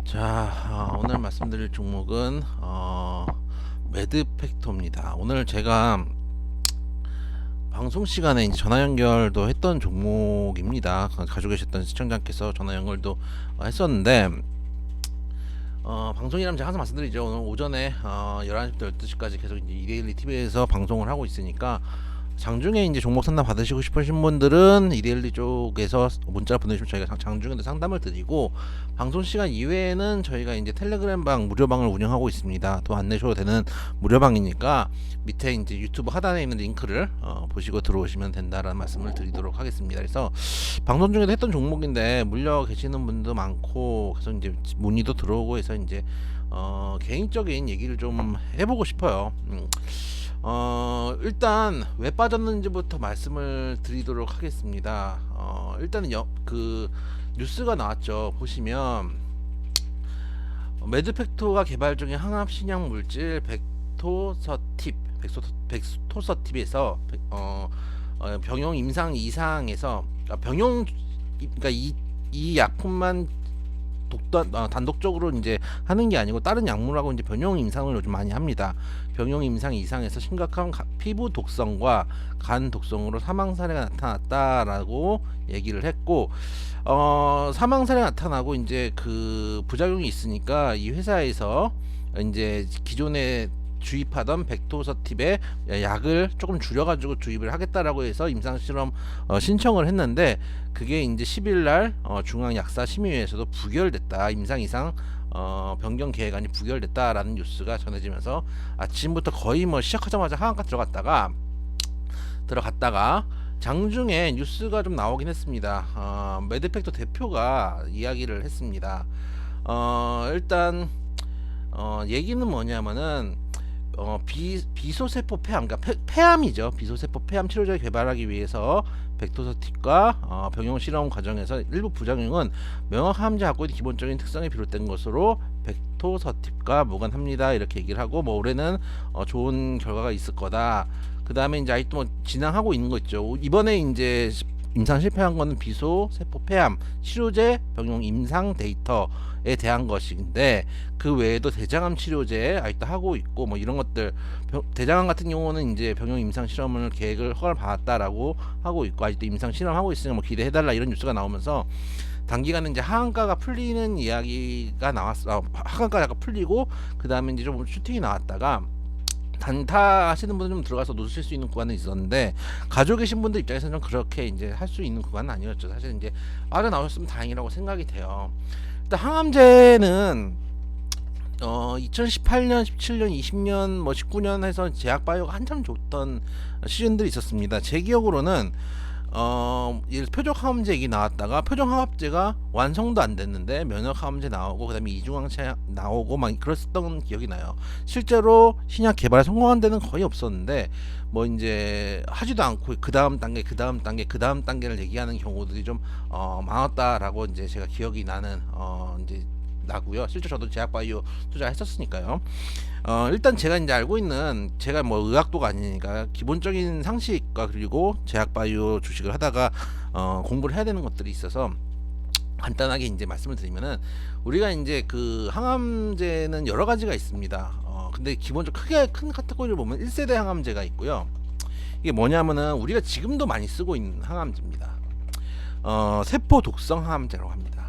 자, 오늘 말씀드릴 종목은 매드팩토입니다. 오늘 제가 방송 시간에 이제 전화 연결도 했던 종목입니다. 가지고 계셨던 시청자께서 전화 연결도 했었는데, 방송이라면 제가 항상 말씀드리죠. 오늘 오전에 11시부터 12시까지 계속 이제 이데일리 TV에서 방송을 하고 있으니까, 장중에 이제 종목 상담 받으시고 싶으신 분들은 이데일리 쪽에서 문자 보내주시면 저희가 장중에도 상담을 드리고, 방송 시간 이외에는 저희가 이제 텔레그램방 무료방을 운영하고 있습니다. 또 안 내셔도 되는 무료방이니까 밑에 이제 유튜브 하단에 있는 링크를 보시고 들어오시면 된다라는 말씀을 드리도록 하겠습니다. 그래서 방송 중에도 했던 종목인데 물려 계시는 분도 많고, 그래서 이제 문의도 들어오고 해서 이제 개인적인 얘기를 좀 해보고 싶어요. 일단 왜 빠졌는지부터 말씀을 드리도록 하겠습니다. 일단은 그 뉴스가 나왔죠. 보시면 매드팩토가 개발 중인 항암 신약 물질 백토서팁에서 병용 임상 이상에서 병용, 그러니까 이 약품만 단독적으로 이제 하는 게 아니고 다른 약물하고 이제 병용 임상을 요즘 많이 합니다. 병용 임상 이상에서 심각한 피부 독성과 간 독성으로 사망 사례가 나타났다라고 얘기를 했고, 사망 사례가 나타나고 이제 그 부작용이 있으니까 이 회사에서 이제 기존에 주입하던 백토서팁의 약을 조금 줄여가지고 주입을 하겠다라고 해서 임상실험 신청을 했는데, 그게 이제 10일날 중앙약사심의회에서도 부결됐다. 임상 이상 변경 계획안이 부결됐다라는 뉴스가 전해지면서 아침부터 거의 뭐 시작하자마자 하한가 들어갔다가 장중에 뉴스가 좀 나오긴 했습니다. 매드팩토 대표가 이야기를 했습니다. 일단 얘기는 뭐냐면은 비소세포 폐암, 그러니까 폐암이죠. 비소세포 폐암 치료제를 개발하기 위해서 백토서팁과 병용 실험 과정에서 일부 부작용은 명확함제 갖고 있는 기본적인 특성에 비롯된 것으로 백토서팁과 무관합니다. 이렇게 얘기를 하고, 뭐 올해는 좋은 결과가 있을 거다. 그 다음에 이제 아직도 뭐 진행하고 있는 거 있죠. 이번에 이제 임상 실패한 거는 비소세포 폐암 치료제 병용 임상 데이터에 대한 것인데, 그 외에도 대장암 치료제 아직도 하고 있고, 뭐 이런 것들, 대장암 같은 경우는 이제 병용 임상 실험을 계획을 허가를 받았다라고 하고 있고, 아직도 임상 실험하고 있으니까 뭐 기대해달라 이런 뉴스가 나오면서 단기간에 이제 하한가가 풀리는 이야기가 나왔어. 하한가 약간 풀리고 그 다음에 이제 좀 슈팅이 나왔다가 단타 하시는 분들 좀 들어가서 놓으실 수 있는 구간은 있었는데, 가지고 계신 분들 입장에서는 그렇게 이제 할 수 있는 구간은 아니었죠. 사실 이제 빠져 나오셨으면 다행이라고 생각이 돼요. 일단 항암제는 2018년, 17년, 20년, 뭐 19년 해서 제약바이오가 한참 좋던 시즌들이 있었습니다. 제 기억으로는 표적 항암제 얘기 나왔다가 표적 항암제가 완성도 안 됐는데 면역 항암제 나오고, 그다음에 이중항체 나오고 막 그랬었던 기억이 나요. 실제로 신약 개발에 성공한 데는 거의 없었는데, 뭐 이제 하지도 않고 그 다음 단계를 얘기하는 경우들이 좀 많았다라고 이제 제가 기억이 나는 이제 나고요. 실제 저도 제약바이오 투자했었으니까요. 일단 제가 이제 알고 있는, 제가 뭐 의학도가 아니니까 기본적인 상식과 그리고 제약바이오 주식을 하다가 공부를 해야 되는 것들이 있어서 간단하게 이제 말씀을 드리면은, 우리가 이제 그 항암제는 여러 가지가 있습니다. 근데 기본적으로 크게 큰 카테고리를 보면 1세대 항암제가 있고요. 이게 뭐냐면은 우리가 지금도 많이 쓰고 있는 항암제입니다. 세포 독성 항암제라고 합니다.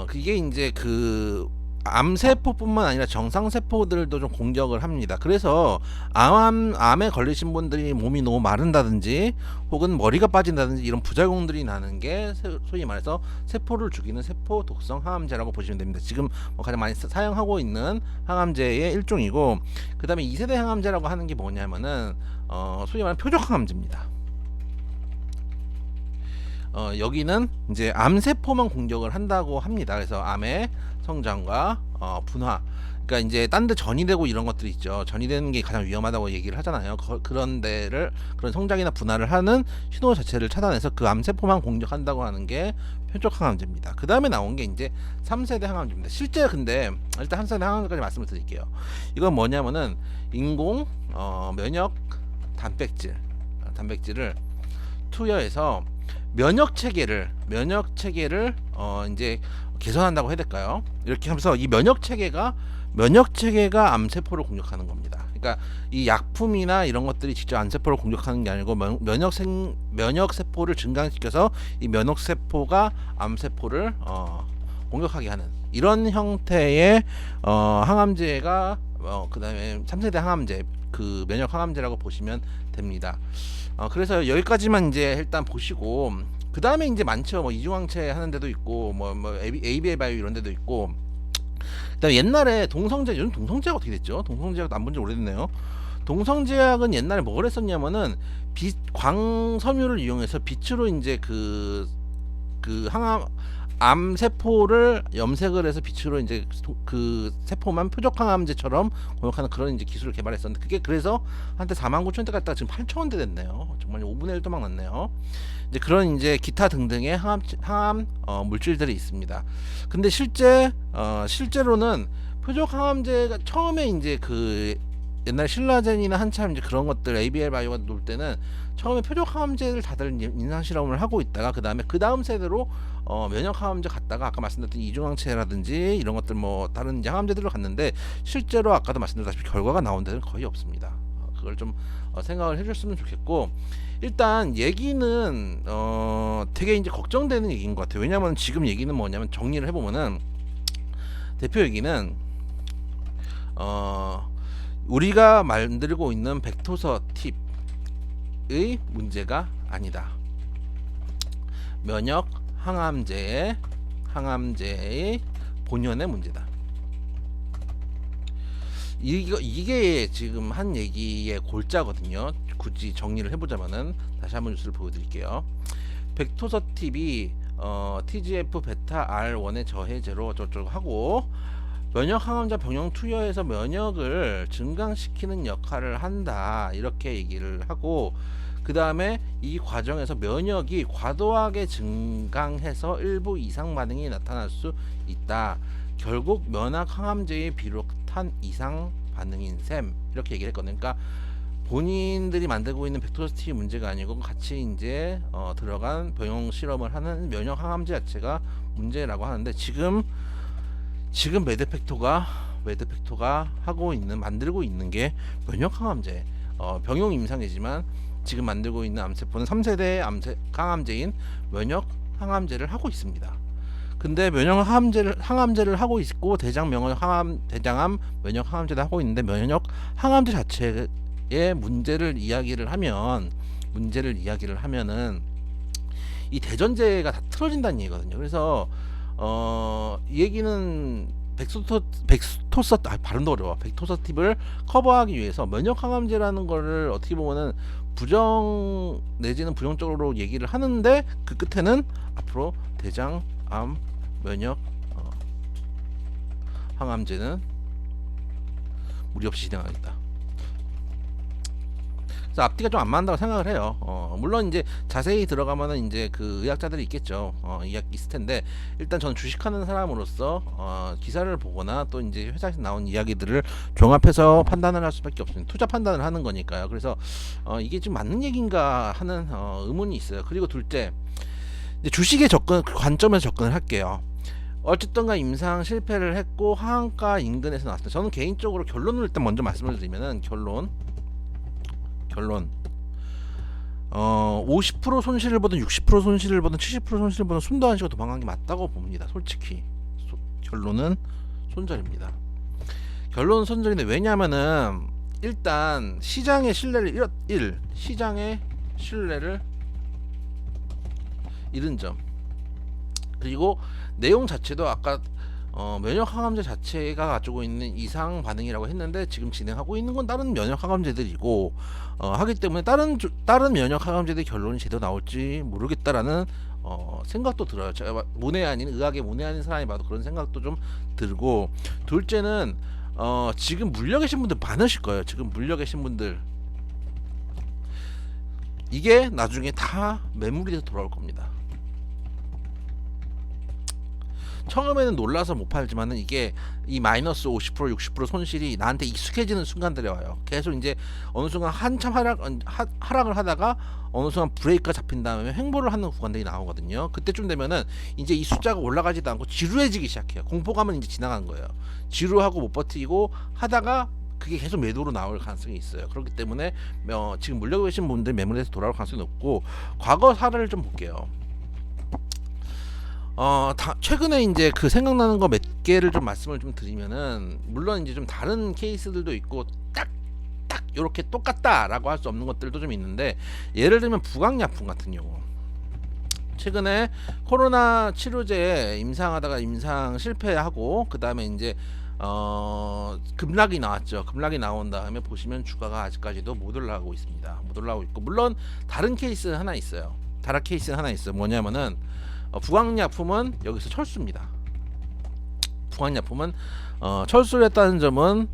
그게 이제 그 암세포뿐만 아니라 정상세포들도 좀 공격을 합니다. 그래서 암에 걸리신 분들이 몸이 너무 마른다든지 혹은 머리가 빠진다든지 이런 부작용들이 나는 게 소위 말해서 세포를 죽이는 세포 독성 항암제라고 보시면 됩니다. 지금 뭐 가장 많이 사용하고 있는 항암제의 일종이고, 그 다음에 2세대 항암제라고 하는 게 뭐냐면은 소위 말하는 표적 항암제입니다. 여기는 이제 암세포만 공격을 한다고 합니다. 그래서 암의 성장과 분화, 그러니까 이제 딴 데 전이되고 이런 것들이 있죠. 전이되는 게 가장 위험하다고 얘기를 하잖아요. 그런 데를, 그런 성장이나 분화를 하는 신호 자체를 차단해서 그 암세포만 공격한다고 하는 게 표적 항암제입니다. 그 다음에 나온 게 이제 3세대 항암제입니다. 실제 근데 일단 3세대 항암제까지 말씀을 드릴게요. 이건 뭐냐면은 인공 면역 단백질을 투여해서 면역 체계를 이제 개선한다고 해야 될까요? 이렇게 하면서 이 면역 체계가 암세포를 공격하는 겁니다. 그러니까 이 약품이나 이런 것들이 직접 암세포를 공격하는 게 아니고 면역 세포를 증강시켜서 이 면역 세포가 암세포를 공격하게 하는 이런 형태의 항암제가 그다음에 3세대 항암제 그 면역 항암제라고 보시면 됩니다. 그래서 여기까지만 이제 일단 보시고 그 다음에 이제 많죠. 뭐 이중항체 하는 데도 있고 뭐 ABL 바이오 이런 데도 있고. 그다음에 옛날에 동성제, 요즘 동성제약 어떻게 됐죠? 동성제약 안 본 지 오래됐네요. 동성제약은 옛날에 뭘 했었냐면은 광섬유를 이용해서 빛으로 이제 그 암 세포를 염색을 해서 빛으로 이제 그 세포만 표적 항암제처럼 공격하는 그런 이제 기술을 개발했었는데 그게 그래서 한때 49,000원대 갔다가 지금 8,000원대 됐네요. 정말 5분의 1 도막 났네요. 이제 그런 이제 기타 등등의 항암 물질들이 있습니다. 근데 실제로는 표적 항암제가 처음에 이제 그 옛날 신라젠이나 한참 이제 그런 것들 ABL 바이오가 놀 때는 처음에 표적 항암제를 다들 임상 실험을 하고 있다가 그 다음 세대로 면역 항암제 갔다가 아까 말씀드렸던 이중항체라든지 이런 것들 뭐 다른 이제 항암제들로 갔는데 실제로 아까도 말씀드렸다시피 결과가 나온 데는 거의 없습니다. 그걸 좀 생각을 해줬으면 좋겠고 일단 얘기는 되게 이제 걱정되는 얘기인 것 같아요. 왜냐하면 지금 얘기는 뭐냐면 정리를 해보면은 대표 얘기는 우리가 만들고 있는 백토서 팁의 문제가 아니다. 면역 항암제의 본연의 문제다. 이게 지금 한 얘기의 골자거든요. 굳이 정리를 해보자면은 다시 한번 뉴스를 보여드릴게요. 백토서 팁이 TGF 베타 R1의 저해제로 어쩌고 하고 면역 항암제 병용 투여에서 면역을 증강시키는 역할을 한다 이렇게 얘기를 하고 그 다음에 이 과정에서 면역이 과도하게 증강해서 일부 이상 반응이 나타날 수 있다. 결국 면역 항암제에 비롯한 이상 반응인 셈 이렇게 얘기를 했거든요. 그러니까 본인들이 만들고 있는 벡터스티 문제가 아니고 같이 이제 들어간 병용 실험을 하는 면역 항암제 자체가 문제라고 하는데 지금 매드팩토가 만들고 있는 게 면역 항암제 병용 임상이지만 지금 만들고 있는 암세포는 3세대 항암제인 면역 항암제를 하고 있습니다. 근데 면역 항암제를 하고 있고 대장암 면역 항암제도 하고 있는데 면역 항암제 자체의 문제를 이야기를 하면은 이 대전제가 다 틀어진다는 얘기거든요. 그래서 이 얘기는 백토서 팁을 커버하기 위해서 면역 항암제라는 거를 어떻게 보면은 부정 내지는 부정적으로 얘기를 하는데 그 끝에는 앞으로 대장암 면역 항암제는 무리 없이 진행하겠다. 그래서 앞뒤가 좀 안 맞는다고 생각을 해요. 물론 이제 자세히 들어가면은 이제 그 의학자들이 있겠죠. 있을 텐데 일단 저는 주식하는 사람으로서 기사를 보거나 또 이제 회사에서 나온 이야기들을 종합해서 판단을 할 수밖에 없습니다. 투자 판단을 하는 거니까요. 그래서 이게 좀 맞는 얘기인가 하는 의문이 있어요. 그리고 둘째, 이제 주식의 관점에서 접근을 할게요. 어쨌든가 임상 실패를 했고 하한가 인근에서 나왔습니다. 저는 개인적으로 결론을 일단 먼저 말씀을 드리면은 결론 50% 손실을 보든 60% 손실을 보든 70% 손실을 보든 숨도 안 쉬고 도망간 게 맞다고 봅니다. 솔직히 결론은 손절입니다. 결론은 손절인데 왜냐하면은 일단 시장의 신뢰를 잃은 점, 그리고 내용 자체도 아까 면역 항암제 자체가 가지고 있는 이상 반응이라고 했는데 지금 진행하고 있는 건 다른 면역 항암제들이고 하기 때문에 다른 면역 항암제들의 결론이 제대로 나올지 모르겠다라는 생각도 들어요. 제가 의학에 문외 아닌 사람이 봐도 그런 생각도 좀 들고, 둘째는 지금 물려 계신 분들 많으실 거예요. 지금 물려 계신 분들 이게 나중에 다 매물이 돼서 돌아올 겁니다. 처음에는 놀라서 못 팔지만은 이게 이 마이너스 50% 60% 손실이 나한테 익숙해지는 순간들이 와요. 계속 이제 어느 순간 한참 하락을 하다가 어느 순간 브레이크가 잡힌 다음에 횡보를 하는 구간들이 나오거든요. 그때쯤 되면은 이제 이 숫자가 올라가지도 않고 지루해지기 시작해요. 공포감은 이제 지나간 거예요. 지루하고 못 버티고 하다가 그게 계속 매도로 나올 가능성이 있어요. 그렇기 때문에 지금 물려고 계신 분들 매물에서 돌아올 가능성이 높고, 과거 사례를 좀 볼게요. 최근에 이제 그 생각나는 거 몇 개를 좀 말씀을 좀 드리면은, 물론 이제 좀 다른 케이스들도 있고 딱 이렇게 똑같다라고 할 수 없는 것들도 좀 있는데, 예를 들면 부강약품 같은 경우, 최근에 코로나 치료제 임상하다가 임상 실패하고 그 다음에 이제 급락이 나왔죠. 급락이 나온 다음에 보시면 주가가 아직까지도 못 올라가고 있습니다. 못 올라가고 있고, 물론 다른 케이스 하나 있어요. 다른 케이스 하나 있어요. 뭐냐면은 부강약품은 여기서 철수입니다. 부강약품은 철수를 했다는 점은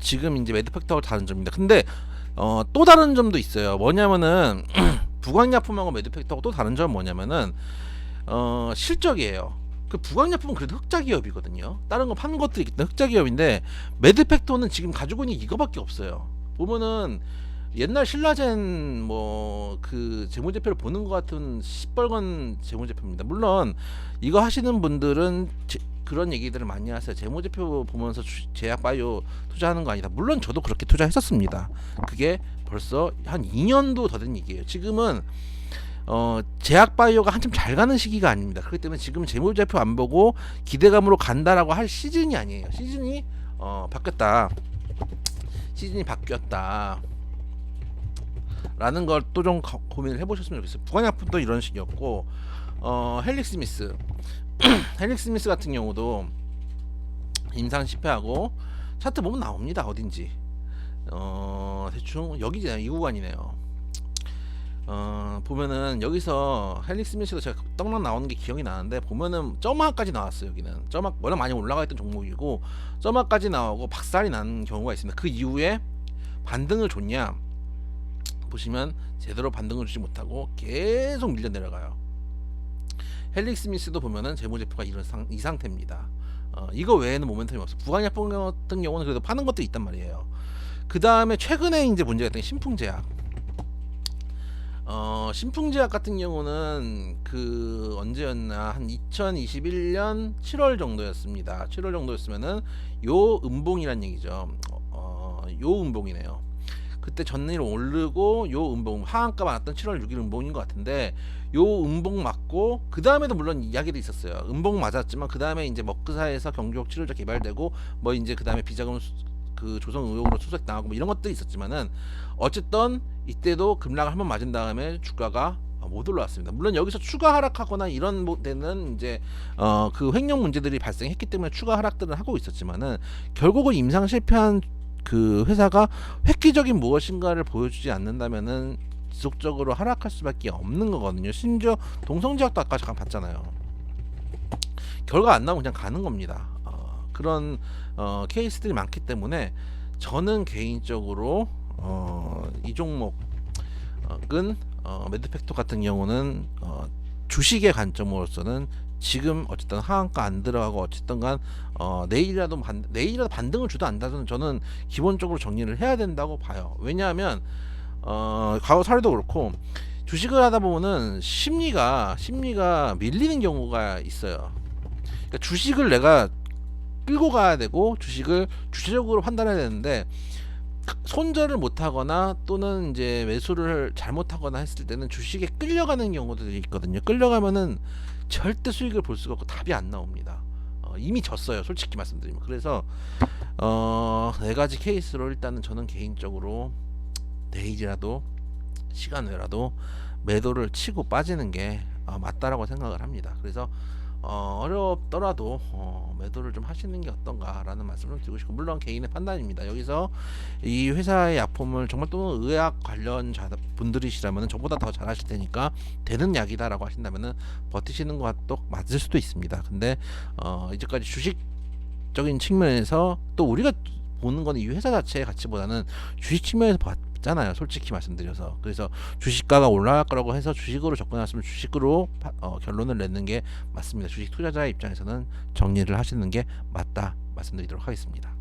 지금 이제 매드팩터하고 다른 점입니다. 근데 또 다른 점도 있어요. 뭐냐면은 부강약품하고 매드팩터하고 또 다른 점은 뭐냐면은 실적이에요. 그 부강약품은 그래도 흑자 기업이거든요. 다른 거 파는 것들이 있기 때문에 흑자 기업인데, 매드팩터는 지금 가지고 있는 이거밖에 없어요. 보면은 옛날 신라젠 뭐 그 재무제표를 보는 것 같은 시뻘건 재무제표입니다. 물론 이거 하시는 분들은 그런 얘기들을 많이 하세요. 재무제표 보면서 제약바이오 투자하는 거 아니다. 물론 저도 그렇게 투자했었습니다. 그게 벌써 한 2년도 더 된 얘기예요. 지금은 제약바이오가 한참 잘 가는 시기가 아닙니다. 그렇기 때문에 지금 재무제표 안 보고 기대감으로 간다라고 할 시즌이 아니에요. 시즌이 바뀌었다. 시즌이 바뀌었다. 라는 걸 또 좀 고민을 해보셨으면 좋겠어요. 부강약품도 이런 식이었고, 헬릭스미스 헬릭스미스 같은 경우도 임상 실패하고 차트 보면 나옵니다. 어딘지 대충 여기잖아요. 이 구간이네요. 보면은 여기서 헬릭스미스도 제가 떡락 나오는 게 기억이 나는데, 보면은 점화까지 나왔어요. 여기는 점화 워낙 많이 올라가 있던 종목이고 점화까지 나오고 박살이 난 경우가 있습니다. 그 이후에 반등을 줬냐 보시면 제대로 반등을 주지 못하고 계속 밀려 내려가요. 헬릭스미스도 보면은 재무제표가 이 상태입니다. 이거 외에는 모멘텀이 없어. 부강약품 같은 경우는 그래도 파는 것도 있단 말이에요. 그 다음에 최근에 이제 문제가 있던 게 신풍제약. 신풍제약 같은 경우는 그 언제였나, 한 2021년 7월 정도였습니다. 7월 정도였으면은 요 음봉이란 얘기죠. 요 음봉이네요. 그때 전일 오르고 요 음봉 하한가 많았던 7월 6일 음봉인 것 같은데, 요 음봉 맞고 그 다음에도 물론 이야기도 있었어요. 음봉 맞았지만 그 다음에 이제 머크사에서 경구역 치료제 개발되고 뭐 이제 그 다음에 비자금 그 조성 의혹으로 수색 당하고 뭐 이런 것들이 있었지만은, 어쨌든 이때도 급락을 한번 맞은 다음에 주가가 못 올라왔습니다. 물론 여기서 추가 하락하거나 이런 데는 이제 그 횡령 문제들이 발생했기 때문에 추가 하락들을 하고 있었지만은, 결국은 임상 실패한 그 회사가 획기적인 무엇인가를 보여주지 않는다면은 지속적으로 하락할 수밖에 없는 거거든요. 심지어 동성제약도 아까 잠깐 봤잖아요. 결과 안 나오면 그냥 가는 겁니다. 그런 케이스들이 많기 때문에 저는 개인적으로 이 종목은 매드팩토 같은 경우는 주식의 관점으로서는 지금 어쨌든 하한가 안 들어가고 어쨌든 간 내일이라도 반등을 주도 않다면 저는 기본적으로 정리를 해야 된다고 봐요. 왜냐하면 과거 사례도 그렇고 주식을 하다 보면은 심리가 밀리는 경우가 있어요. 그러니까 주식을 내가 끌고 가야 되고 주식을 주체적으로 판단해야 되는데, 손절을 못하거나 또는 이제 매수를 잘못하거나 했을 때는 주식에 끌려가는 경우들이 있거든요. 끌려가면은 절대 수익을 볼 수가 없고 답이 안 나옵니다. 이미 졌어요, 솔직히 말씀드리면. 그래서 네 가지 케이스로 일단은 저는 개인적으로 내일이라도 시간 외라도 매도를 치고 빠지는 게 맞다라고 생각을 합니다. 그래서 어렵더라도 매도를 좀 하시는 게 어떤가라는 말씀을 드리고 싶고, 물론 개인의 판단입니다. 여기서 이 회사의 약품을 정말 또 의학 관련 분들이시라면 저보다 더 잘하실 테니까 되는 약이다라고 하신다면은 버티시는 것도 맞을 수도 있습니다. 근데 이제까지 주식적인 측면에서 또 우리가 보는 건 이 회사 자체의 가치보다는 주식 측면에서 없잖아요. 솔직히 말씀드려서. 그래서 주식가가 올라갈 거라고 해서 주식으로 접근하시면 주식으로 결론을 내는 게 맞습니다. 주식 투자자의 입장에서는 정리를 하시는 게 맞다 말씀드리도록 하겠습니다.